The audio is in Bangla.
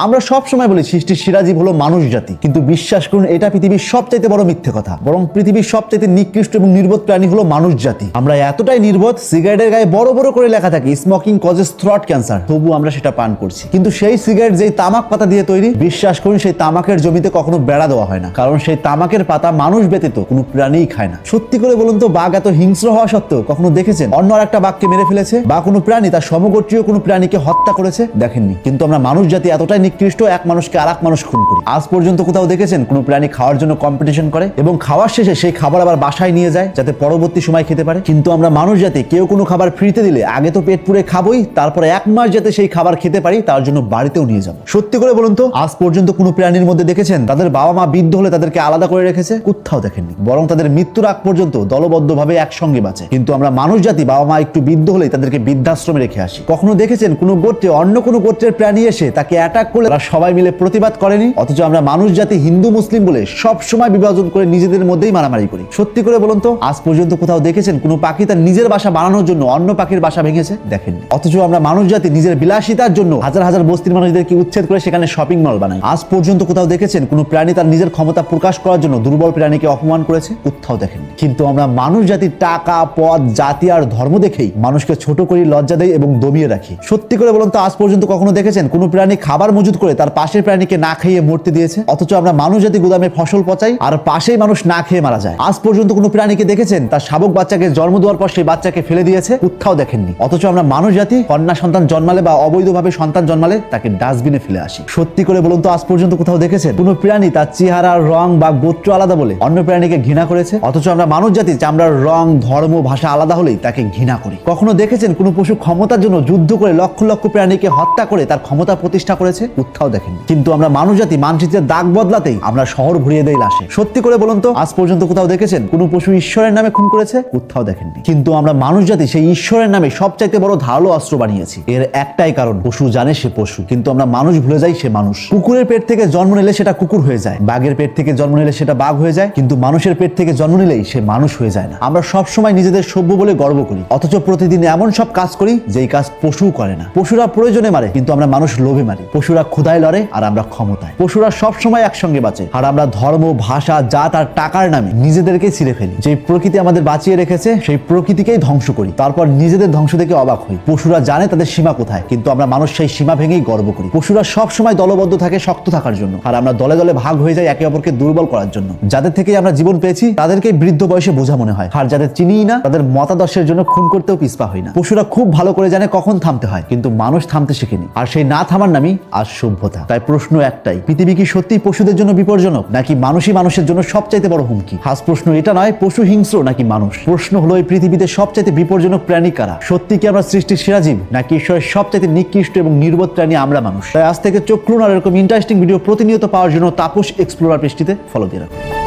আমরা সব সময় বলি সৃষ্টির সেরা জীব হলো মানুষ জাতি, কিন্তু বিশ্বাস করুন এটা পৃথিবীর সবচাইতে বড় মিথ্যে কথা। বরং পৃথিবীর সবচাইতে নিকৃষ্ট এবং নির্বোধ প্রাণী হলো মানুষ জাতি। আমরা এতটাই নির্বোধ, সিগারেটের গায়ে বড় বড় করে লেখা থাকে স্মোকিং কজেস থ্রট ক্যান্সার, তবু আমরা সেটা পান করছি। কিন্তু সেই সিগারেট যেই তামাক পাতা দিয়ে তৈরি, বিশ্বাস করুন সেই তামাকের জমিতে কখনো বেড়া দেওয়া হয় না, কারণ সেই তামাকের পাতা মানুষ ব্যতীত কোনো প্রাণীই খায় না। সত্যি করে বলুন তো, বাঘ এত হিংস্র হওয়া সত্ত্বেও কখনো দেখেছেন অন্য আর একটা বাঘকে মেরে ফেলেছে, বা কোনো প্রাণী তার সমগোত্রীয় কোনো প্রাণীকে হত্যা করেছে? দেখেননি। কিন্তু আমরা মানুষ জাতি এতটাই নিকৃষ্ট, এক মানুষকে আর এক মানুষ খুন করি। আজ পর্যন্ত কোথাও দেখেছেন কোনো প্রাণী খাওয়ার জন্য কম্পিটিশন করে এবং খাওয়ার শেষে সেই খাবার আবার বাসায় নিয়ে যায় যাতে পরবর্তী সময় খেতে পারে? কিন্তু আমরা মানুষ জাতি কেউ কোনো খাবার ফ্রিতে দিলে আগে তো পেট পুরে খাবোই, তারপরে এক মাস যাতে সেই খাবার খেতে পারি তার জন্য বাড়িতেও নিয়ে যাবো। সত্যি করে বলুন তো, আজ পর্যন্ত কোনো প্রাণীর মধ্যে দেখেছেন তাদের বাবা মা বৃদ্ধ হলে তাদেরকে আলাদা করে রেখেছে? কোথাও দেখেননি। বরং তাদের মৃত্যুর আগ পর্যন্ত দলবদ্ধভাবে একসঙ্গে বাঁচে। কিন্তু আমরা মানুষ জাতি বাবা মা একটু বৃদ্ধ হলেই তাদেরকে বৃদ্ধাশ্রমে রেখে আসি। কখনো দেখেছেন কোনো গোত্রে অন্য কোনো গোত্রের প্রাণী এসে তাকে অ্যাটাক করলে তারা সবাই মিলে প্রতিবাদ করেনি? অথচ আমরা মানুষ জাতি হিন্দু মুসলিম বলে সব সময় বিভাজন করে নিজেদের মধ্যেই মারামারি করি। সত্যি করে বলুন তো, আজ পর্যন্ত কোথাও দেখেছেন কোনো পাখি তার নিজের বাসা বানানোর জন্য অন্য পাখির বাসা ভেঙেছে? দেখেননি। অথচ আমরা মানুষ জাতি নিজের বিলাসিতার জন্য হাজার হাজার বস্তির মানুষদেরকে উচ্ছেদ করে সেখানে শপিং মল বানাই। আজ পর্যন্ত কোথাও দেখেছেন কোনো প্রাণী তার নিজের ক্ষমতা প্রকাশ করার জন্য দুর্বল প্রাণীকে অপমান করেছে? কোথাও দেখেননি। কিন্তু আমরা মানুষ জাতির টাকা, পদ, জাতি আর ধর্ম দেখেই মানুষকে ছোট করে লজ্জা দেয় এবং দমিয়ে রাখি। সত্যি করে বলুন তো, আজ পর্যন্ত কখনো দেখেছেন কোনো প্রাণী খাবার মজুদ করে তার পাশের প্রাণীকে না খাইয়ে মরতে দিয়েছে? অথচ আমরা মানুষ জাতি গুদামে ফসল পচাই আর পাশেই মানুষ না খেয়ে মারা যায়। আজ পর্যন্ত কোনো প্রাণীকে দেখেছেন তার শাবক বাচ্চাকে জন্ম দেওয়ার পর সেই বাচ্চাকে ফেলে দিয়েছে? কোথাও দেখেননি। অথচ আমরা মানুষ জাতি কন্যা সন্তান জন্মালে বা অবৈধভাবে সন্তান জন্মালে তাকে ডাস্টবিনে ফেলে আসি। সত্যি করে বলুন তো, আজ পর্যন্ত কোথাও দেখেছেন কোনো প্রাণী তার চেহারা, রং বা গোত্র আলাদা বলে অন্য প্রাণীকে ঘৃণা করেছে? অথচ আমরা মানুষ জাতি চামড়ার রং, ধর্ম, ভাষা আলাদা হলেই তাকে ঘৃণা করি। কখনো দেখেছেন কোনো পশু ক্ষমতার জন্য যুদ্ধ করে লক্ষ লক্ষ প্রাণীকে হত্যা করে তার ক্ষমতা প্রতিষ্ঠা করেছে? কোথাও দেখেননি। কিন্তু আমরা মানুষ জাতি মানচিত্রের দাগ বদলাতেই আমরা শহর ভরিয়ে দেই লাশে। সত্যি করে বলুন তো, আজ পর্যন্ত কোথাও দেখেছেন কোনো পশু ঈশ্বরের নামে খুন করেছে? কোথাও দেখেননি। কিন্তু আমরা মানুষ জাতি সেই ঈশ্বরের নামে সবচাইতে বড় ধারালো অস্ত্র বানিয়েছি। এর একটাই কারণ, পশু জানে সে পশু, কিন্তু আমরা মানুষ ভুলে যাই সে মানুষ। কুকুরের পেট থেকে জন্ম নিলে সেটা কুকুর হয়ে যায়, বাঘের পেট থেকে জন্ম নিলে সেটা বাঘ হয়ে যায়, কিন্তু মানুষের পেট থেকে জন্ম নিলেই সে মানুষ হয়ে যায় না। আমরা সব সময় নিজেদের সভ্য বলে গর্ব করি, অথচ প্রতিদিন এমন সব কাজ করি যেই কাজ পশু করে না। পশুরা প্রয়োজনে মারে, কিন্তু আমরা মানুষ লোভে মারি। পশুরা ক্ষুধায় লড়ে আর আমরা ক্ষমতায়। পশুরা সব সময় একসঙ্গে বাঁচে, আর আমরা ধর্ম, ভাষা, জাত আর টাকার নামে নিজেদেরকেই ছিঁড়ে ফেলি। যে প্রকৃতি আমাদের বাঁচিয়ে রেখেছে সেই প্রকৃতিকেই ধ্বংস করি, তারপর নিজেদের ধ্বংস দেখে অবাক হই। পশুরা জানে তাদের সীমা কোথায়, কিন্তু আমরা মানুষ সেই সীমা ভেঙেই গর্ব করি। পশুরা সব সময় দলবদ্ধ থাকে শক্ত থাকার জন্য, আর আমরা দলে দলে ভাগ হয়ে যাই একে অপরকে দুর্বল করার জন্য। যাদের থেকে আমরা জীবন পেয়েছি তাদেরকেই বৃদ্ধ বয়সে বোঝা মনে হয়, আর যাদের চিনিই না তাদের মতাদর্শের জন্য খুন করতেও পিছপা হই না। পশুরা খুব ভালো করে জানে কখন থামতে হয়, কিন্তু মানুষ থামতে শেখেনি, আর সেই না থামার নামই আজ সভ্যতা। তাই প্রশ্ন একটাই, পৃথিবী কি সত্যি পশুদের জন্য বিপজ্জনক, নাকি মানুষই মানুষের জন্য সবচাইতে বড় হুমকি? আজ প্রশ্ন এটা নয় পশু হিংস্র নাকি মানুষ, প্রশ্ন হলো এই পৃথিবীতে সবচাইতে বিপজ্জনক প্রাণী কারা? সত্যি কি আমরা সৃষ্টির সেরা জীব, নাকি ঈশ্বরের সবচাইতে নিকৃষ্ট এবং নির্বোধ প্রাণী আমরা মানুষ? তাই আজ থেকে চোখ খুলুন আর এরকম ইন্টারেস্টিং ভিডিও প্রতিনিয়ত পাওয়ার জন্য তাপস এক্সপ্লোরার পেজটিতে ফলো দিয়ে রাখুন।